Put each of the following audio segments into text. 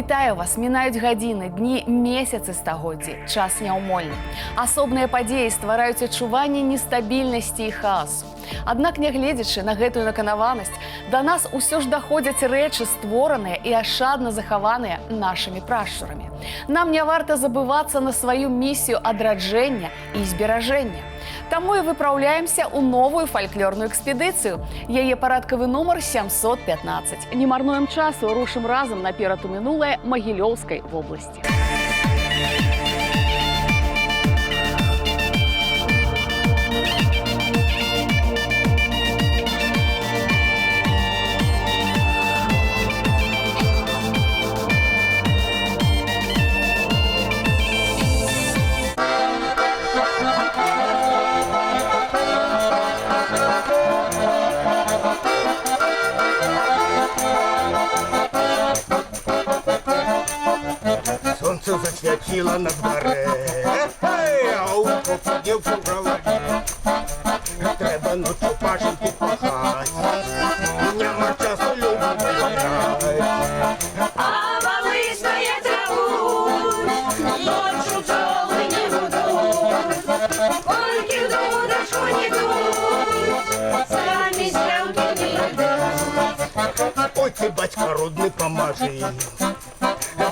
Вітаю вас, мінаюць гадзіны, дні, месяцы стагоддзі, час няўмольны. Асобныя падзеі ствараюць адчуванне нестабільнасці і хаосу. Аднак, нягледзячы на гэтую наканаванасць, да нас усё ж даходзяць рэчы, створаныя і ашчадна захаваныя нашымі прашчурамі. Нам не варта забывацца на сваю місію адраджэння і зберажэння. Таму і выпраўляемся ў новую фальклорную экспедыцыю. Яе парадкавы нумар 715. Не марнуем часу, рушым разам наперад у мінулае Магілёўскай вобласці. Засвятила на дворе, а у посидівши в голові. Треба ночу пашеньки пахать, нема часу любить грать. А вали стоять траву, ночью пчелы не гудут, кольки в дудочку не идут, сами стрелки не идут. Ой, ты, батька родный, помажи,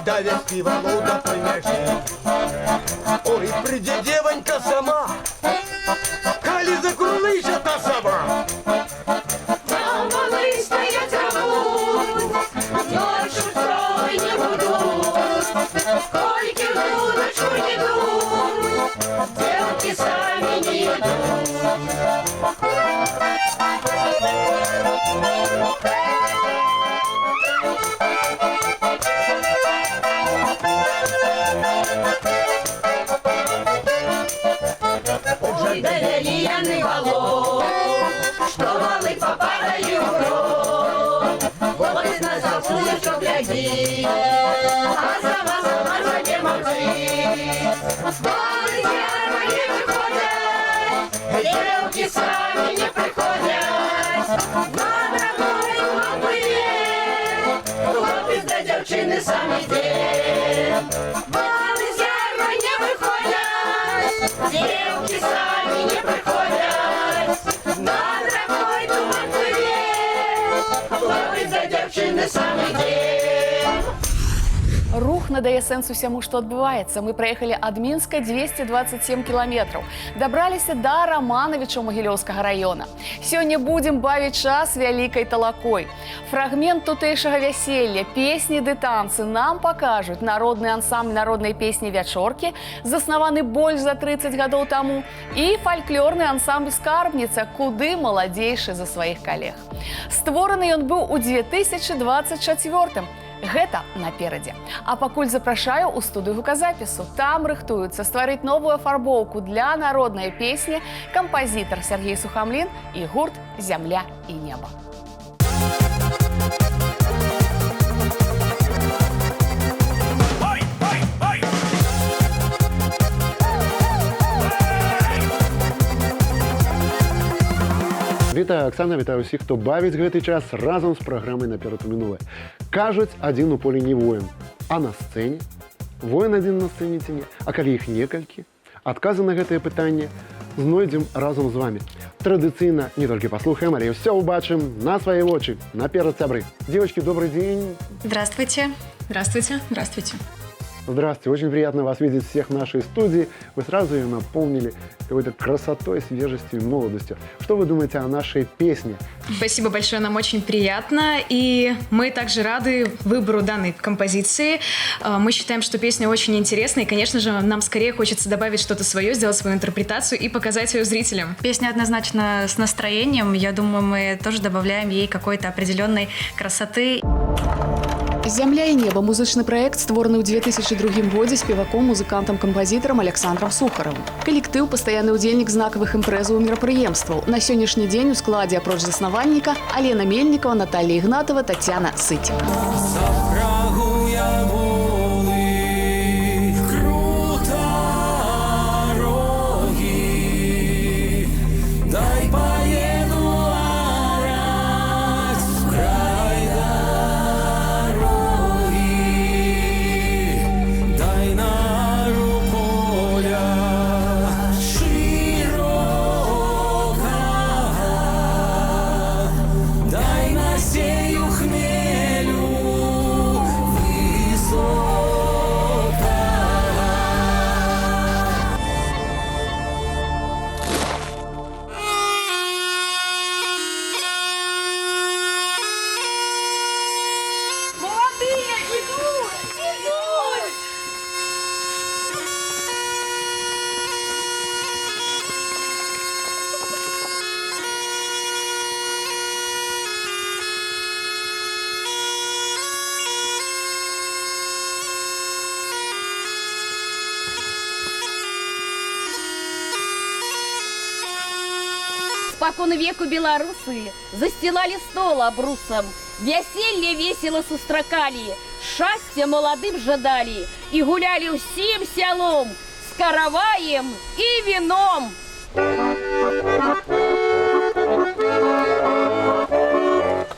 да вести Волода помяжи. Ой, приди, девонька, сама, коли закурлыша та сама. А вали стоять траву, ночью пчелы не гудут, кольки в дудочку не идут, стрелки сами не идут. Ой, довели яны валов, что валы попадают в рот. Вот на заслышку гляди, а сама за не молчи. Валы ярмо не приходят, стрелки сами не приходят. На дорогой мапы хлопец да девчины сами дед. Валы ярмо не выходят, стрелки сами не приходят. На дорогой туман плывет, хлопец да девчины сами дед. Рух надае сэнс усяму, што адбываецца. Мы праехалі ад Мінска 227 кіламетраў. Дабраліся да Раманавічаў Магілёўскага раёна. Сёння будзем бавіць час вялікай талакой. Фрагмент тутэйшага вяселля, песні ды танцы нам пакажуць народны ансамбль народнай песні «Вячоркі», заснаваны больш за 30 гадоў таму, і фальклорны ансамбль «Скарбніца», куды маладзейшы за сваіх калег. Створаны ён быў у 2024-м. Гэта наперадзе. А пакуль запрашаю ў студыю гуказапісу. Там рыхтуюцца стварыць новую афарбоўку для народнай песні кампазітар Сергей Сухамлін і гурт «Зямля і неба». Вітаю, Оксана, вітаю ўсіх, хто бавіць гэты час разам з праграмай «Наперад у мінулае». Кажуць, адзін у полі не воін, а на сцэне? Воін адзін на сцэне ці не? А калі іх некалькі? Адказы на гэтае пытанне знойдзем разам з вамі. Традыцыйна не толькі паслухаем, але ўсё ўбачым на свае вочы. Наперад, сябры. Девочки, добрый день. Здравствуйте. Здравствуйте. Здравствуйте. Здравствуйте, очень приятно вас видеть всех в нашей студии. Вы сразу ее наполнили какой-то красотой, свежестью и молодостью. Что вы думаете о нашей песне? Спасибо большое, нам очень приятно. И мы также рады выбору данной композиции. Мы считаем, что песня очень интересная. И, конечно же, нам скорее хочется добавить что-то свое, сделать свою интерпретацию и показать ее зрителям. Песня однозначно с настроением. Я думаю, мы тоже добавляем ей какой-то определенной красоты. «Зямля і неба» – музычны праект, створаны ў 2002 годзе спеваком, музыкантам, кампазітарам Александром Сухаровым. Калектыў – пастаянны ўдзельнік знакавых імпрэзаў і мерапрыемстваў. На сённяшні дзень у складзе, апроч заснавальніка, Алена Мельнікова, Наталья Ігнатова, Тацяна Сыцік. Край дороги. Спокон веку белорусы застилали стол обрусом, веселье весело сустракали, счастья молодым жадали и гуляли всем селом с караваем и вином.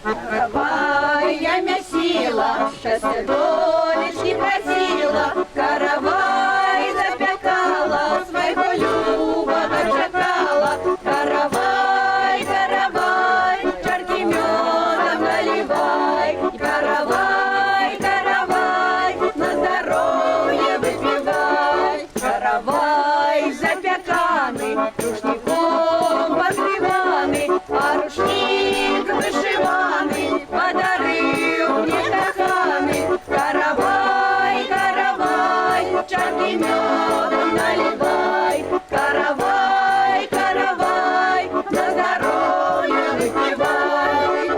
Каравай я месила, счастья долечки просила, каравай запекала, своего люба дочекала. Каравай, каравай, чарки медом наливай, каравай, каравай, на здоровье выпивай. Каравай запеканы, рушником покрываны, а рушник вышиваны, подарил мне каханы. Каравай, каравай, чарки медом наливай, каравай, каравай, на здоровье выпивай.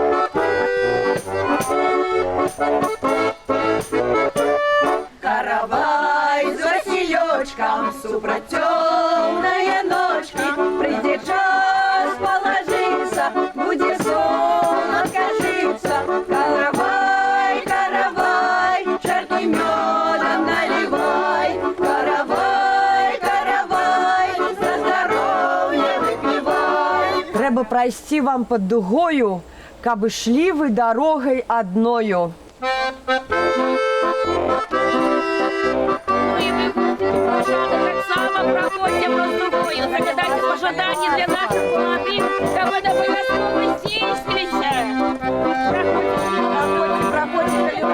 Каравай с Василечком, супротемная ночки, придет час положиться, будет сон откажиться. Каравай, каравай, чарки медом наливай, каравай, каравай, за здоровье выпивай. Треба пройсці вам пад дугою, каб ішлі вы дарогай адною. Ну и вы, пожалуйста, так само проходите просто бою. Загадайте пожелания для наших молодых, кому это обовязково действуйте. Проходите,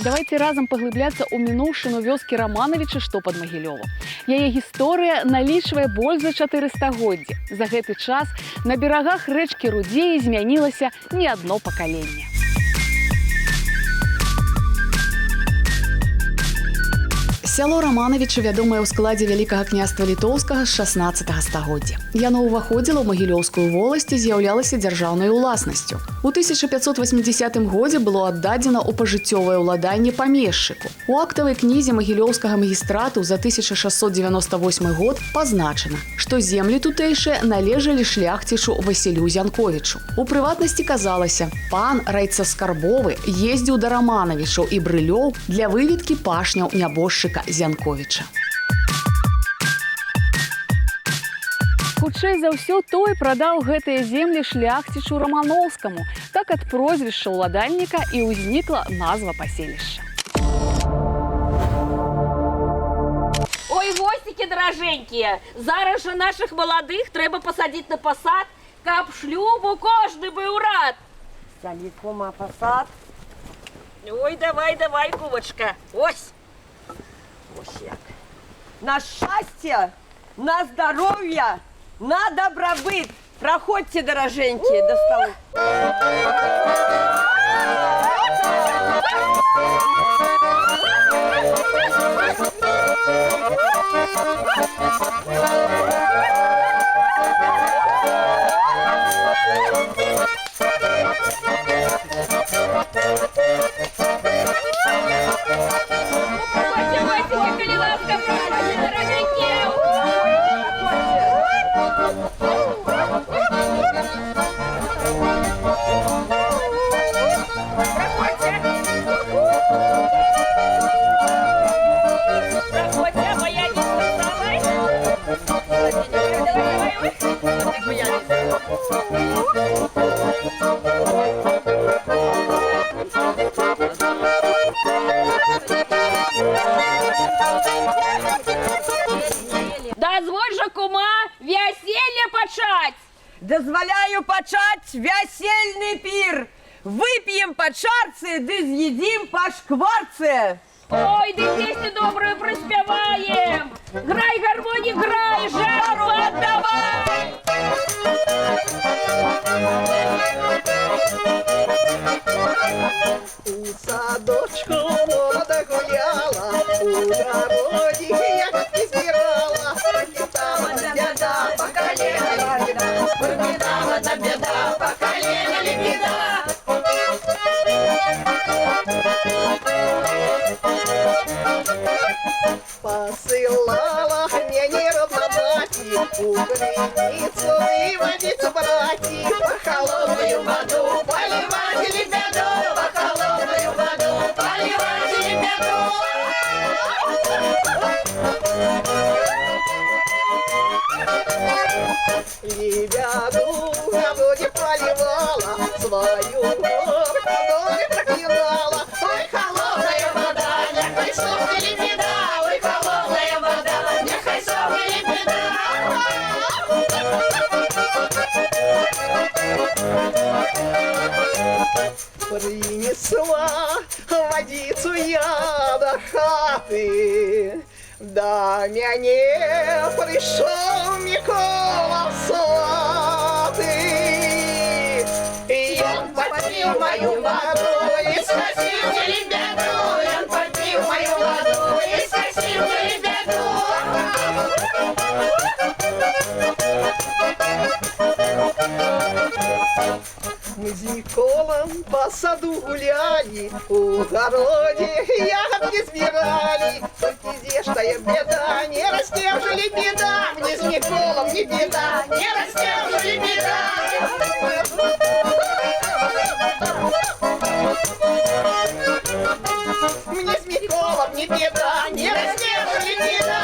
Давайте разом паглыбляцца ў мінуўшыну вёскі Раманавічы, што пад Магілёвам. Яе гісторыя налічвае больш за 4 стагоддзі. За гэты час на берагах рэчкі Рудзеі змянілася не адно пакаленне. Сяло Раманавічы вядомае ў складзе Вялікага княства Літоўскага з 16 стагоддзя. Яно ўваходзіла ў Магілёўскую воласць і з'яўлялася дзяржаўнай уласнасцю. У 1580 годзе было аддадзена ў пажыццёвае ўладанне памешчыку. У актавай кнізе Магілёўскага магістрату за 1698 год пазначана, што землі тутэйшыя належалі шляхцічу Васілю Зянковічу. У прыватнасці казалася, пан райцаскарбовы ездзіў да Раманавічаў і брылёў для выведкі пашняў нябожчыка Зянковіча. Хутчэй за ўсё, той прадаў гэтыя землі шляхцічу Рамановскаму. Так ад прозвішча ўладальніка і ўзнікла назва паселішча. Ой, гостики дороженькие, зараз же наших молодых треба посадить на посад, каб шлюбу кожный был рад. Сялікома пасад. Ой, давай, давай, кумочка, ось. Ось як. На щастя, на здоров'я, на добробыт. Проходьте, дороженькие, до столу. Проходите, гостики, коли ласка, проходите, дороженькие. Проходите, моя давай. Дозволь же, кума, веселье почать. Дозволяю почать весельный пир. Выпьем по чарце, да съедим по шкварце. Ой, да песню добрую проспеваем. Грай, гармоник, грай, жару отдавай. У садочку молода гуляла, Кукрыницу и водицу, братья, по холодную воду поливать лебеду, по холодную воду поливать лебеду. Лебеду на воде поливала, свою горку доли проклинала. Ой, холодная вода, нехай сохнет лебеда, ой, холодная вода, нехай сохнет лебеда. Принесла водицу я до хаты, да мяне пришел Микола сваты. И он подпил мою воду и скосил мне лебеду, и он подпил мою воду и скосил мне лебеду. Мы с Миколом по саду гуляли, у огороде ягодки сбирали. Только здешняя беда, не растем же ли беда, мне с Миколом не беда, не растем же ли беда. Мне с Миколом не беда, не растем же ли беда.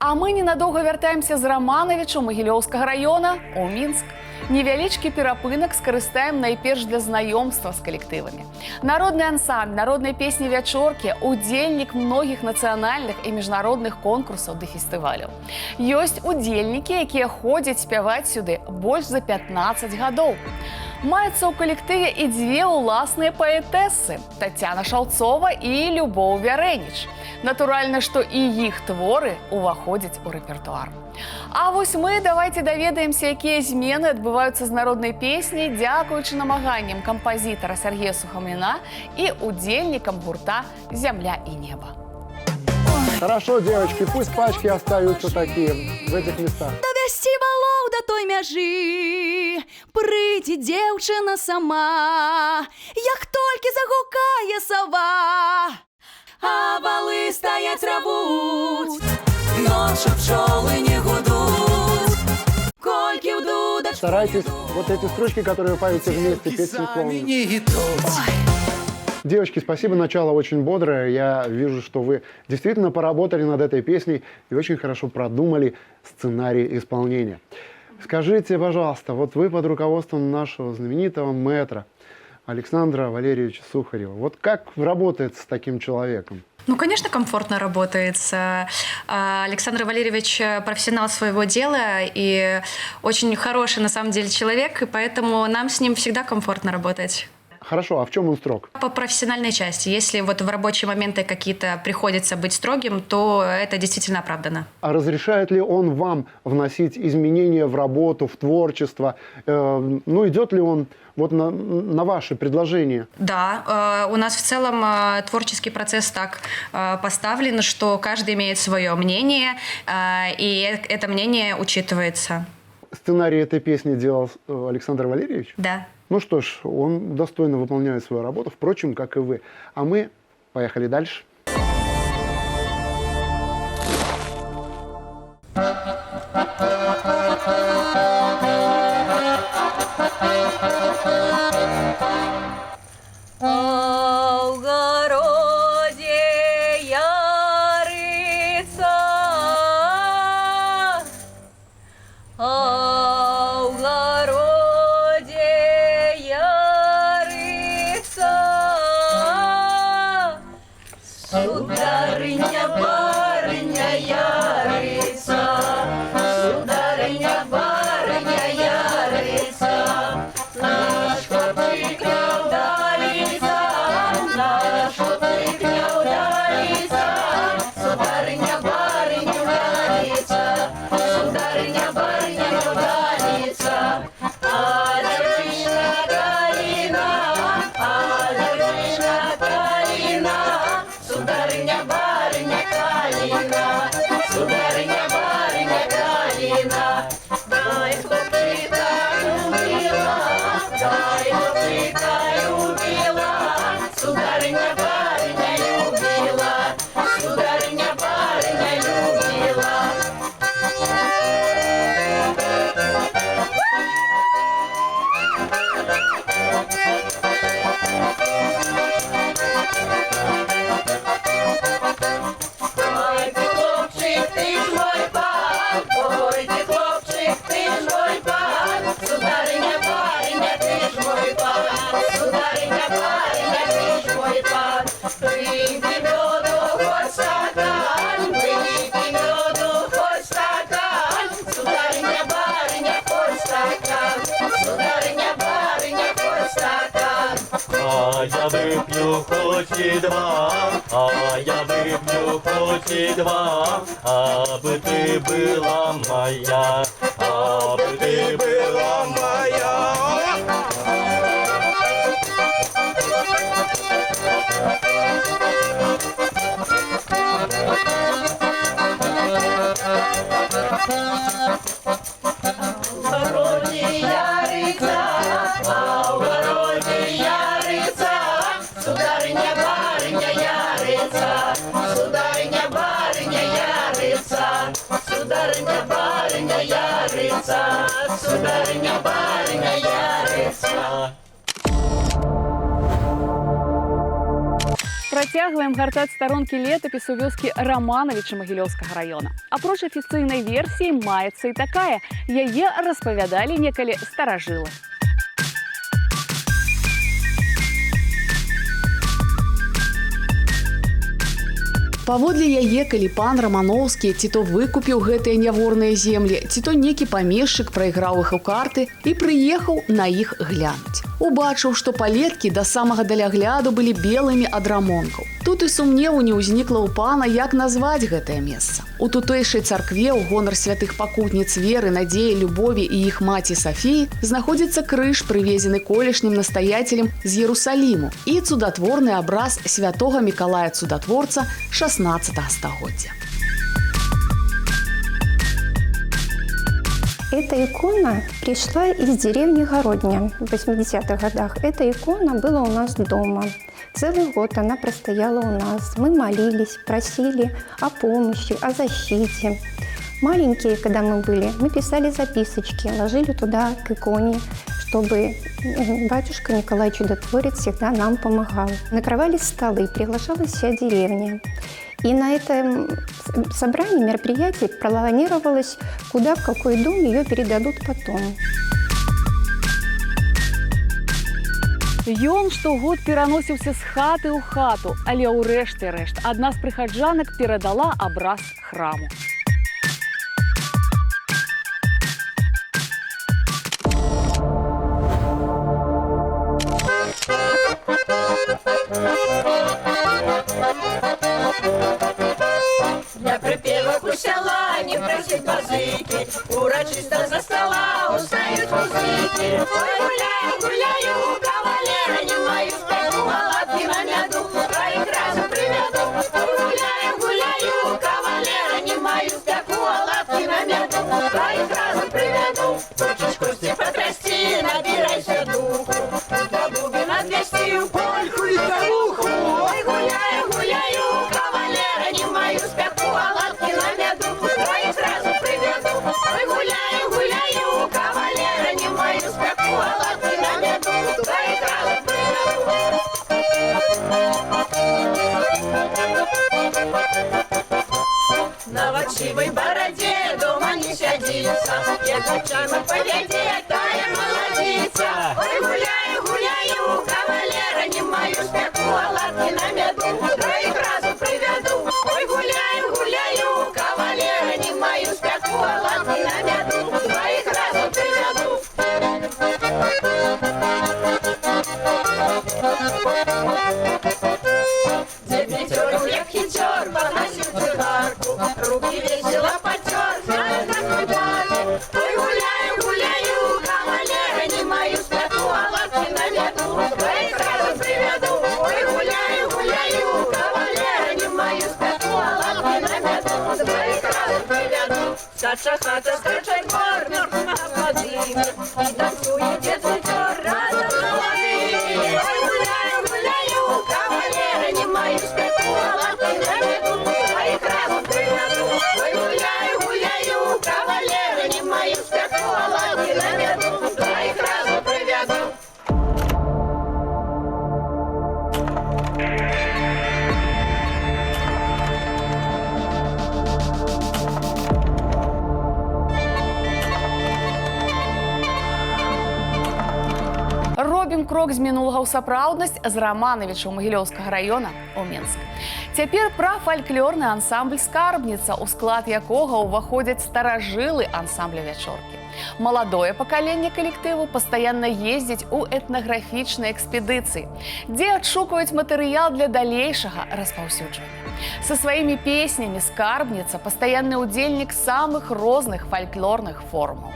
А мы ненадолго вяртаемся з Раманавічу Магілёўскага района у Мінск. Невялічкі перапынак скарыстаем найперш для знаёмства з калектывамі. Народны ансамбль, народныя песні вячоркі, удзельнік многіх нацыянальных і міжнародных конкурсаў ды фестываляў. Ёсць удзельнікі, якія ходзяць спяваць сюды больш за 15 гадоў. Маюцца ў калектыве і дзве ўласныя паэтэсы – Тацяна Шалцова і Любоў Вярэніч. Натуральна, што і іх творы ўваходзяць у рэпертуар. А вось мы давайце даведаемся, якія змены адбываюцца з народнай песняй дзякуючы намаганням кампазітара Сергея Сухамліна і удзельнікам гурта «Зямля і неба». Хорошо, девочки, пусть пачки остаются такие в этих местах. Давесці валоў да той мяжы, прыйдзе дзеўчына сама, як толькі загукае сава, а валы стаяць рвуць, ночью пчолы не гудуць, колькі ў дудачку. Старайтесь вот эти строчки, которые вы поете вместе, петь синхронно. Девочки, спасибо, начало очень бодрое. Я вижу, что вы действительно поработали над этой песней и очень хорошо продумали сценарий исполнения. Скажите, пожалуйста, вот вы под руководством нашего знаменитого мэтра Александра Валерьевича Сухарева, вот как работает с таким человеком? Ну, конечно, комфортно работается. Александр Валерьевич профессионал своего дела и очень хороший, на самом деле, человек, и поэтому нам с ним всегда комфортно работать. Хорошо, а в чем он строг? По профессиональной части. Если вот в рабочие моменты какие-то приходится быть строгим, то это действительно оправдано. А разрешает ли он вам вносить изменения в работу, в творчество? Ну, идет ли он вот на ваши предложения? Да, у нас в целом творческий процесс так поставлен, что каждый имеет свое мнение, и это мнение учитывается. Сценарий этой песни делал Александр Валерьевич? Да. Ну что ж, он достойно выполняет свою работу, впрочем, как и вы. А мы поехали дальше. калина, сударыня, барыня, калина. Дай хлопчика любила, дай хлопчика любила, сударыня, барыня любила, сударыня, барыня любила. Ой, ты, хлопчик, ты ж мой пан, ой, ты, хлопчик, ты ж мой пан, сударыня, барыня, ты ж мой пан, сударыня, барыня, ты ж мой пан. Выпей меду хоть стакан, выпей меду хоть стакан, сударыня, барыня, хоть стакан, сударыня, барыня, хоть стакан. А я выпью хоть и два, а я выпью хоть и два, а бы ты была моя, а бы ты была моя. В огороде ярится, а в огороде ярится, сударыня, барыня ярится, сударыня, барыня ярится, сударыня, барыня ярится, сударыня, барыня ярится. Працягваем гартаць старонкі летапісу вёскі Раманавіча Магілёўскага раёна. Апроч афіцыйнай версіі маецца і такая. Яе распавядалі некалі старажылы. Паводле яе, калі пан Рамановскі ці то выкупіў гэтыя няворныя землі, ці то некі памешчык прайграў іх у карты і прыехаў на іх глянуць. Убачыў, што палеткі да самага далягляду былі белымі ад рамонкаў. Тут і сумневу не ўзнікла ў пана, як назваць гэтае месца. У тутэйшай царкве ў гонар святых пакутніц Веры, Надзеі, Любові і іх маці Сафіі знаходзіцца крыж, прывезены колішнім настаяцелем з Єрусаліму, і цудатворны абраз святога Мікалая Цудатворца 16 стагоддзя. Эта икона пришла из деревни Городня в 80-х годах. Эта икона была у нас дома. Целый год она простояла у нас. Мы молились, просили о помощи, о защите. Маленькие, когда мы были, мы писали записочки, ложили туда к иконе, чтобы батюшка Николай Чудотворец всегда нам помогал. Накрывались столы, приглашалась вся деревня. И на этом собрании, мероприятии планировалось, куда, в какой дом ее передадут потом. Ён штогод пераносіўся з хаты ў хату, але ў рэшце рэшт адна з прыхаджанак перадала абраз храму. Для припевок у села не просить базыки, урочисто за стола устают музыки. Ой, гуляю, гуляю, кавалера, не мою спеку, оладки на меду, троих разом приведу. Ой, гуляю, гуляю, кавалера, не мою спеку, оладки на меду, троих разом приведу. Хочешь кости потрясти, набирайся духу, до бубена 200 польку и таруху. Ой, гуляю, гуляю, кавалера, не мою спеку, оладки на меду, троих сразу приведу. Ой, гуляю, гуляю, кавалера, не мою спеку, оладки на меду, троих сразу приведу. На вочивой бороде дома не сядится, я качану по воде, тая молодица. Ой, гуляю, гуляю, кавалера, не мою спеку, оладки на меду, троих разу приведу. Ой, гуляю, гуляю, кавалера, не мою спеку, оладки на меду, троих разу приведу. Дед Митёр, я хитер, подносил цигарку, руки весело потер, знаю, как мы пахнем. Ой, гуляю, гуляю, кавалера, не мою спеку. наша хата, скачет двор, мертв на подзиме, и танцует дед-сутер, разом молодые. Ой, гуляю, гуляю, кавалеры, не мою спеку, лапы на беду, а их разом приведу. Ой, гуляю, гуляю, кавалеры, не мою спеку, лапы на беду, а их разом приведу. Робім крок з мінулага ў сапраўднасць з Раманавіча ў Магілёўскага раёна ў Мінск. Цяпер пра фальклорны ансамбль «Скарбніца», у склад якога ўваходзяць старажылы ансамбля «Вячоркі». Маладое пакаленне калектыву пастаянна ездзіць у этнаграфічныя экспедыцыі, дзе адшукаюць матэрыял для далейшага распаўсюджвання. Са сваімі песнямі «Скарбніца» пастаянны ўдзельнік самых розных фальклорных форумаў.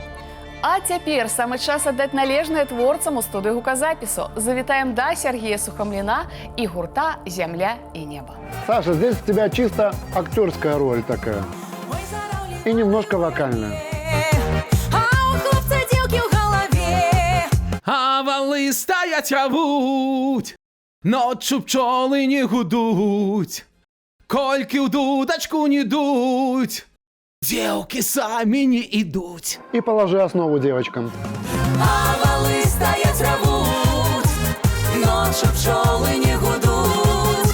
А цяпер самы час аддаць належнае творцам у студыі гуказапісу. Завітаем да Сергея Сухомлина и гурта «Земля и небо». Саша, здесь у тебя чисто актерская роль такая. И немножко вокальная. А валы стоять рвуть, ночью пчелы не гудуть, кольки в дудочку не дуть, девки сами не идут. И положи основу девочкам. А валы стоять рвуть, ночью пчелы не гудуть.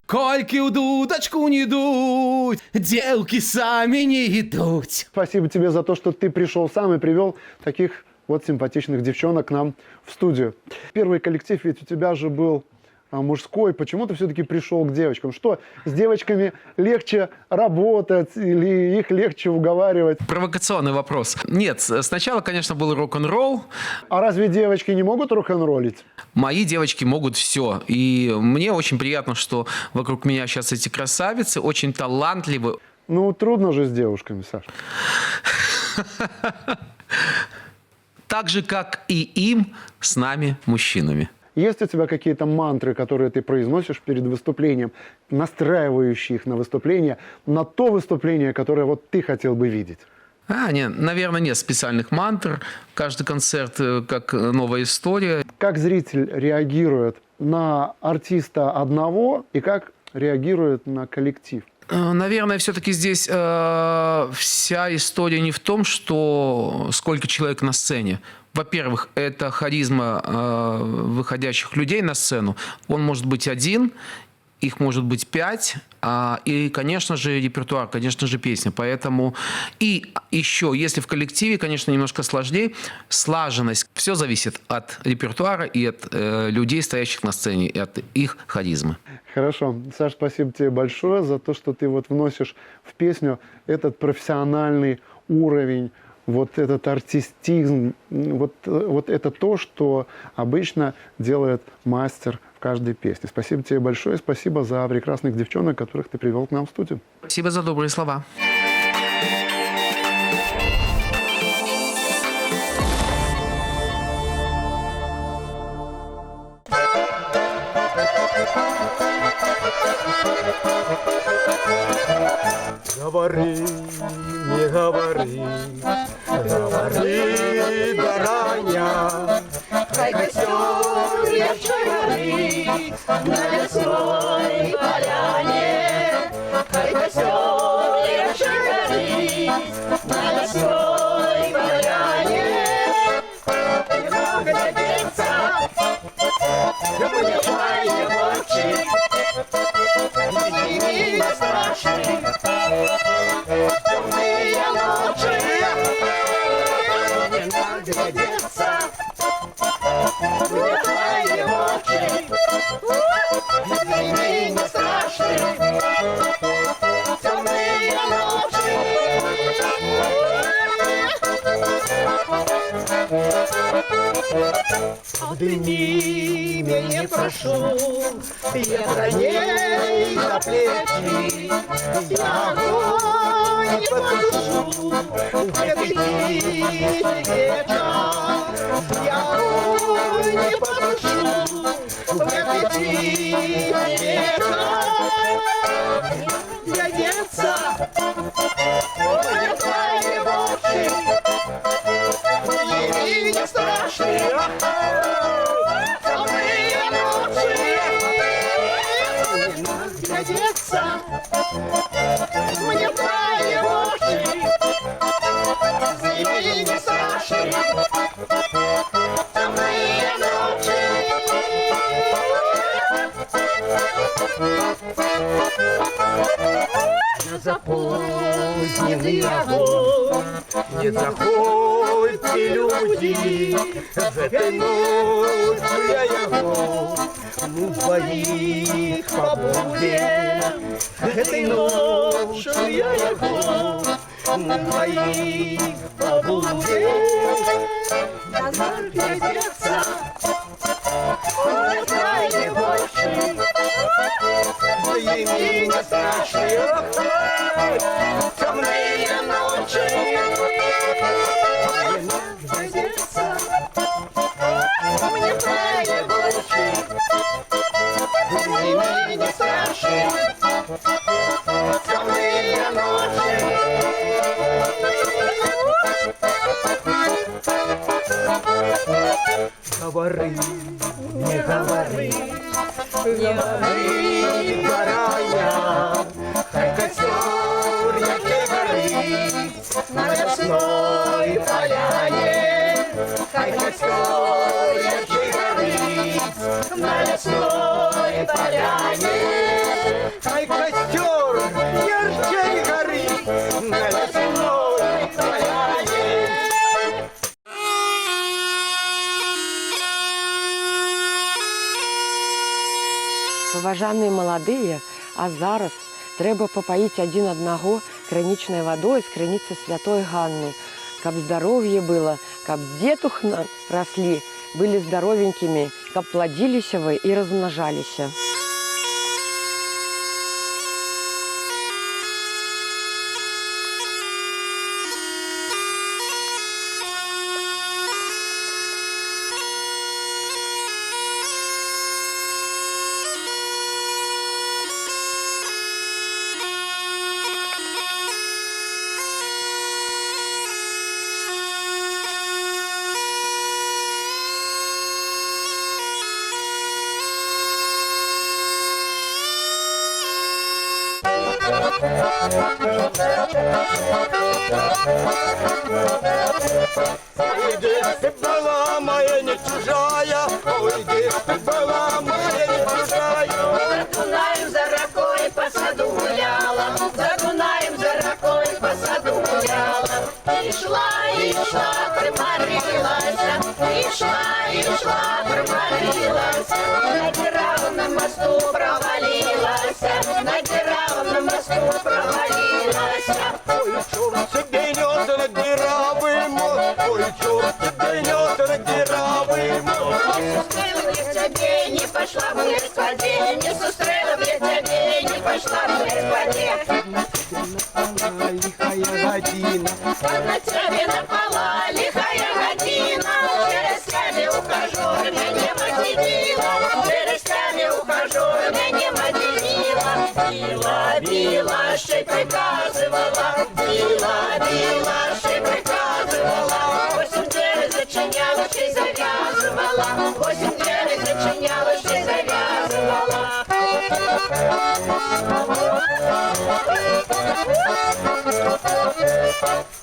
Кольки в дудочку не дуть, девки сами не идут. Спасибо тебе за то, что ты пришел сам и привел таких вот симпатичных девчонок к нам в студию. Первый коллектив ведь у тебя же был мужской. Почему ты все-таки пришел к девочкам? Что, с девочками легче работать или их легче уговаривать? Провокационный вопрос. Нет, сначала, конечно, был рок-н-ролл. А разве девочки не могут рок-н-роллить? Мои девочки могут все. И мне очень приятно, что вокруг меня сейчас эти красавицы, очень талантливые. Ну, трудно же с девушками, Саша. Так же, как и им с нами, мужчинами. Есть у тебя какие-то мантры, которые ты произносишь перед выступлением, настраивающие их на выступление, на то выступление, которое вот ты хотел бы видеть? Нет, наверное, нет специальных мантр. Каждый концерт как новая история. Как зритель реагирует на артиста одного и как реагирует на коллектив? Наверное, все-таки здесь вся история не в том, что сколько человек на сцене. Во-первых, это харизма выходящих людей на сцену. Он может быть один, их может быть 5. И, конечно же, репертуар, конечно же, песня. Поэтому и еще, если в коллективе, конечно, немножко сложнее, слаженность. Все зависит от репертуара и от людей, стоящих на сцене, и от их харизмы. Хорошо. Саш, спасибо тебе большое за то, что ты вот вносишь в песню этот профессиональный уровень, вот этот артистизм, вот это то, что обычно делает мастер в каждой песне. Спасибо тебе большое, спасибо за прекрасных девчонок, которых ты привел к нам в студию. Спасибо за добрые слова. Говори, не говори, говори, бараня. Хай костер ярче горит на лесной поляне. Хай костер ярче горит на лесной поляне. Немного надеется, будет мои волчи, не страшны. Темные ночи, не надо одеться. Будет мои волчи, не страшны. Темные ночи. Обними меня, прошу, я броней на плечи, я огонь не потушу в этой тихий вечер. Я огонь не потушу в этой тихий вечер. Я деться, будет моего Не запозднений огонь, не заходьте, люди, гэтай ночью я яго у двоих побудем. Гэтай ночью я яго у двоих побудем. Назад глядеться, ой, крайне больше, твоими не страшные темные ночи. Глядеться, мне крайне больше, твоими не страшные темные ночи. Говори, не говори, не говори, бараня, хай костер який горить на лесной поляне, хай костер який горить на лесной поляне, хай костер ярче горить на лесной поляне. Уважаныя маладыя, а зараз трэба папаіць адзін аднаго крынічнай вадой з крыніцы святой Ганны, каб здароўе было, каб дзетухна раслі, былі здаровенькімі, каб пладзіліся вы і размнажаліся. Ой, где ты была, моя не чужая, ой, где ты была, моя не чужая. За Дунаем, за рекой по саду гуляла, за Дунаем, за рекой по саду гуляла. И шла, приморилась, и шла, приморилась. На деревном мосту провалилась, на деревном мосту провалилась. Ой, черт тебе нес на дыравый мост, ой, черт тебе нес на дыравый мост. Не сустрела б я тебе, не пошла бы я к воде, не сустрела б я тебе, не пошла бы я к воде. Лихая година, На тебе напала лихая година, через ухожу, меня модинила, через ухожу, меня модинила. Била, что приказывала, била, что приказывала. 8-9 зачиняла, что завязывала, 8-9 зачиняла, что завязывала.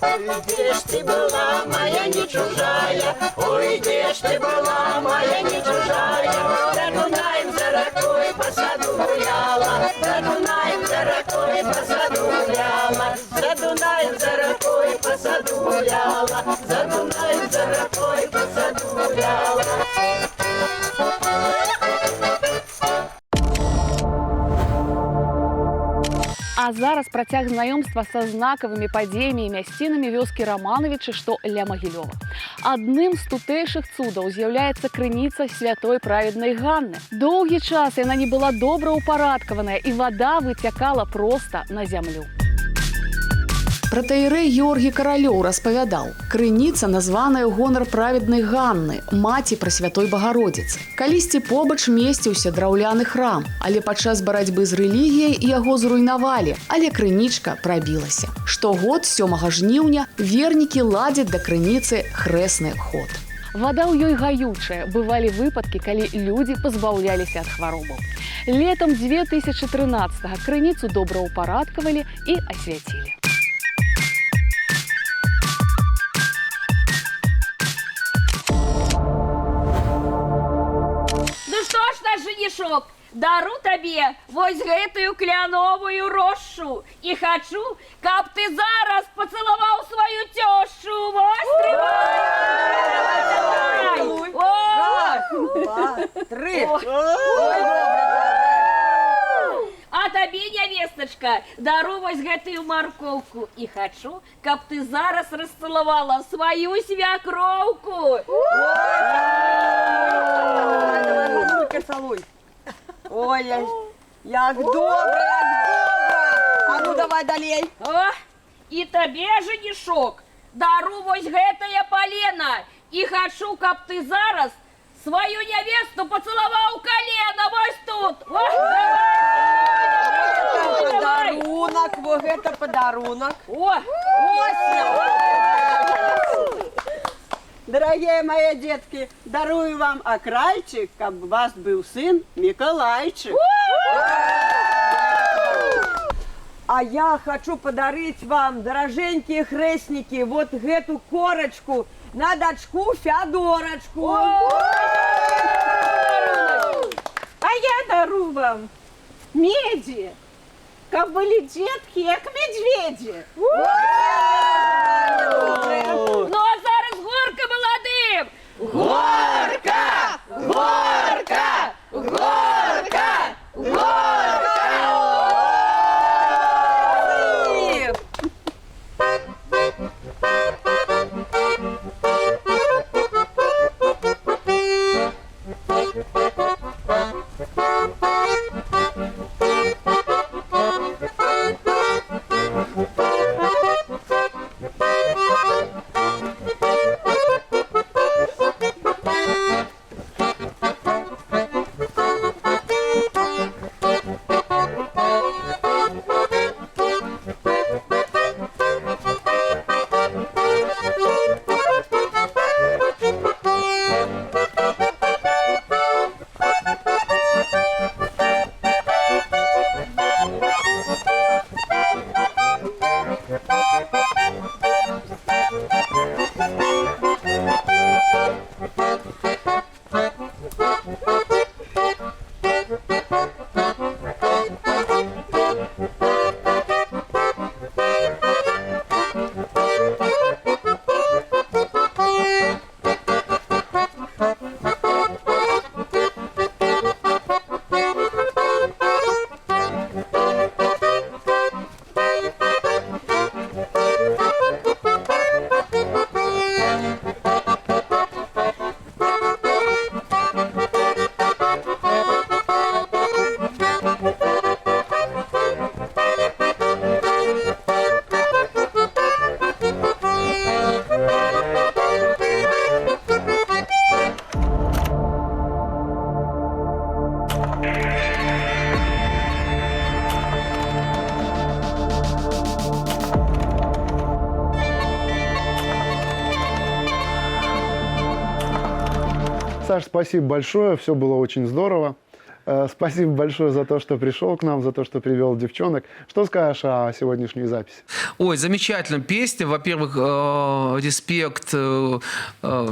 Ой, где ж ты была, моя не чужая, ой, где ж ты была, моя не чужая. За Дунаем, за рекой по саду гуляла, за Дунаем, за рекой по саду гуляла, за Дунаем, за рекой по саду гуляла, за Дунаем, за рекой по саду гуляла. А зараз працяг знаёмства са знакавымі падзеямі і мясцінамі вёскі Рамановічы, што ля Магілёва. Адным з тутэйшых цудаў з'яўляецца крыніца святой праведнай Ганны. Доўгі час яна не была добра ўпарадкаваная, і вада выцякала проста на зямлю. Пратэірэй Георгій Каралёў распавядаў: крыніца названая ў гонар праведнай Ганны, маці Прасвятой Багародзіцы. Калісьці побач месціўся драўляны храм, але падчас барацьбы з рэлігіяй яго зруйнавалі, але крынічка прабілася. Штогод 7 жніўня вернікі ладзяць да крыніцы хрэсны ход. Вада ў ёй гаючая, бывалі выпадкі, калі людзі пазбаўляліся ад хваробаў. Летам 2013-го крыніцу добраўпарадкавалі і асвяцілі. Ну что ж, наш женишок, дару табе вось гэтую кляновую рошшу і хачу, каб ты зараз пацалаваў сваю цёшчу. Вось, трымай! Раз, два, три. А табе, нявестачка, дару вось гэтую маркоўку і хачу, каб ты зараз расцалавала сваю свякроўку. Давай, руки целуй. Ой, як добра, як добра. А ну давай далей. О, і табе, жанішок, дару вось гэтае палена і хачу, каб ты зараз сваю нявесту пацалаваў калена вось тут. О, давай. Подарунок, вот это подарунок. О, Дорогие мои детки, дарую вам окрайчик, каб у вас был сын Миколайчик. А я хочу подарить вам, дороженькие хрестники, вот эту корочку на дочку Феодорочку. А я дару вам меди, каб были детки, как медведи. ну а зараз горка молодым. Горка! Горка! Горка! Горка! Саш, спасибо большое, все было очень здорово. Спасибо большое за то, что пришел к нам, за то, что привел девчонок. Что скажешь о сегодняшней записи? Ой, замечательная песня. Во-первых, респект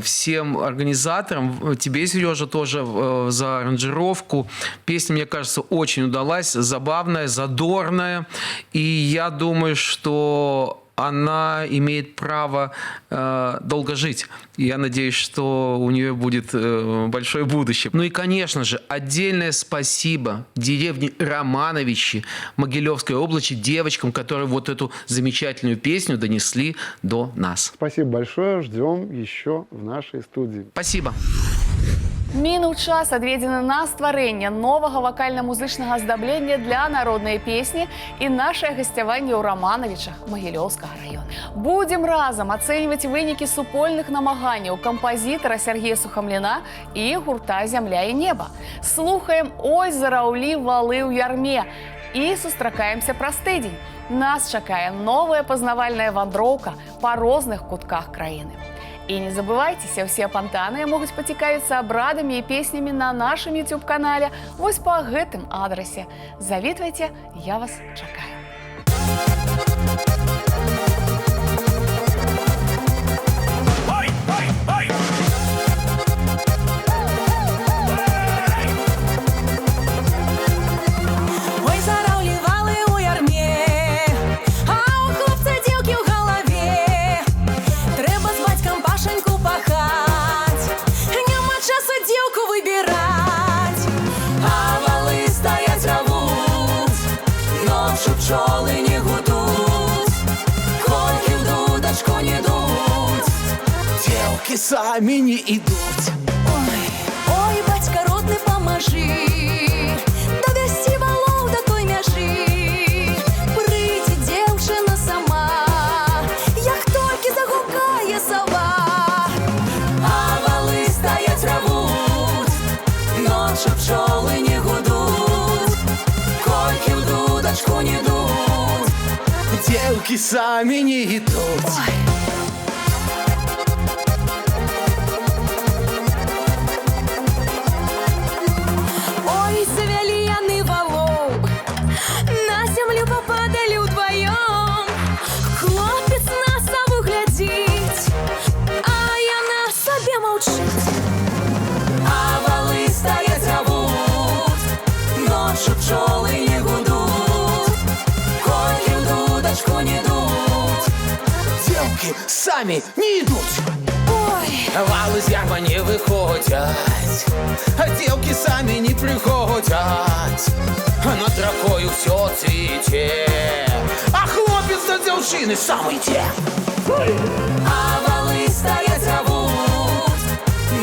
всем организаторам. Тебе, Сережа, тоже за аранжировку. Песня, мне кажется, очень удалась, забавная, задорная. И я думаю, что она имеет право долго жить. И я надеюсь, что у нее будет большое будущее. Ну и, конечно же, отдельное спасибо деревне Романовичи Могилевской области, девочкам, которые вот эту замечательную песню донесли до нас. Спасибо большое. Ждем еще в нашей студии. Спасибо. Мінуў час адведзены на стварэнне новага вакальна-музычнага аздаблення для народнай песні і нашае гасцяванне ў Романовичах Могилёўскага района. Будзем разам ацэньваць вынікі супольных намаганняў кампазітара Сергея Сухамліна і гурта «Зямля і неба». Слухаем «Ой, зараўлі валы ў ярме» і сустракаемся праз тыдзень. Нас чакае новая пазнавальная вандроўка па розных кутках краіны. И не забывайте, все апантаныя могуць пацікавіцца абрадамі і песнямі на нашым YouTube-канале вось па гэтым адрасе. Завітвайце, я вас чакаю. Девки сами не идут. Ой, батька родный, поможи довести валов до той мяжи. Прийти девчина сама, як тільки загукає сова. А вали стоять ревуть, ночью пчелы не гудут, кольки в дудочку не дут. Девки сами не идут. Ой, завели яны валов, на землю попадали вдвоем. Хлопец на сову глядит, а яна себе молчит. А валы стоять зовут, ночью пчелы не гудут, кольки в дудочку не дут. Девки сами не идут. Валы з яма не виходять, а девки самі не приходять. Над ракою все цвіте, а хлопець до дівчини сам йде. А вали стоять зовуть,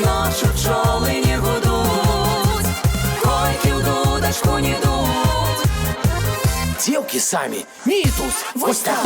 ночью пчоли не гудуть, койки в дудочку не дуть. Девки самі не йдуть. Ось так.